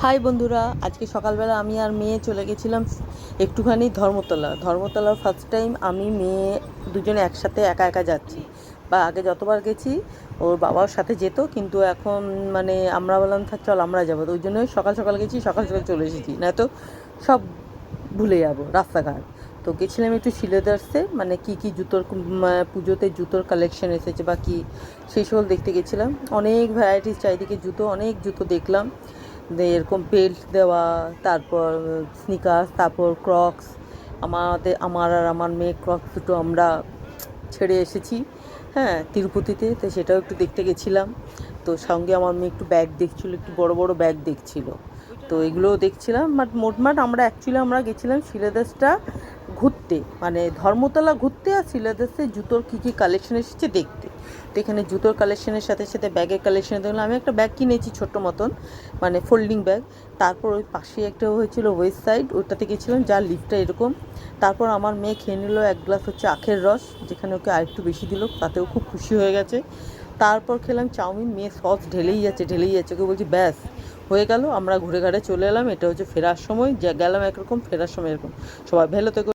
High বন্ধুরা, আজকে সকালবেলা আমি আর মেয়ে চলে গেছিলাম একটুখানি ধর্মতলার ফার্স্ট টাইম আমি মেয়ে দুজনে একসাথে একা একা যাচ্ছি। বা আগে যতবার গেছি ওর বাবার সাথে যেত, কিন্তু এখন মানে আমরা বললাম থাক চল আমরা যাবো, তো ওই জন্যই সকাল সকাল গেছি, সকাল সকাল চলে এসেছি, না তো সব ভুলে যাবো রাস্তাঘাট। তো গেছিলাম একটু শিলেদার্সে, মানে কী কী জুতোর পুজোতে জুতোর কালেকশন এসেছে বা কী সেই সকল দেখতে গেছিলাম। অনেক ভ্যারাইটিস চারিদিকে জুতো, অনেক জুতো দেখলাম, এরকম বেল্ট দেওয়া, তারপর স্নিকার্স, তারপর ক্রক্স। আমার আর আমার মেয়ে ক্রক্স দুটো আমরা ছেড়ে এসেছি, হ্যাঁ, তিরুপতিতে, তো সেটাও একটু দেখতে গেছিলাম। তো সঙ্গে আমার মেয়ে একটু ব্যাগ দেখছিল, একটু বড় বড় ব্যাগ দেখছিল, তো এগুলোও দেখছিলাম। বাট মোটমাট আমরা গেছিলাম শিলাদাসটা ঘুরতে, মানে ধর্মতলা ঘুরতে, আর শিলাদাসে জুতোর কী কী কালেকশন এসেছে দেখতে। তো এখানে জুতোর কালেকশনের সাথে সাথে ব্যাগের কালেকশন দেখলাম। আমি একটা ব্যাগ কিনেছি ছোট্ট মতন, মানে ফোল্ডিং ব্যাগ। তারপর ওই পাশে একটা হয়েছিল ওয়েস্ট সাইড, ওইটাতে গেছিলাম, যার লিফটটা এরকম। তারপর আমার মেয়ে খেয়ে নিল এক গ্লাস হচ্ছে আখের রস, যেখানে ওকে আরেকটু বেশি দিল, তাতেও খুব খুশি হয়ে গেছে। তারপর খেলাম চাউমিন, মেয়ে সস ঢেলেই যাচ্ছে, ওকে বলছি ব্যাস হয়ে গেল। আমরা ঘুরে ঘাড়ে চলে এলাম। এটা হচ্ছে ফেরার সময়, গেলাম একরকম, ফেরার সময় এরকম। সবাই ভালো থেকো।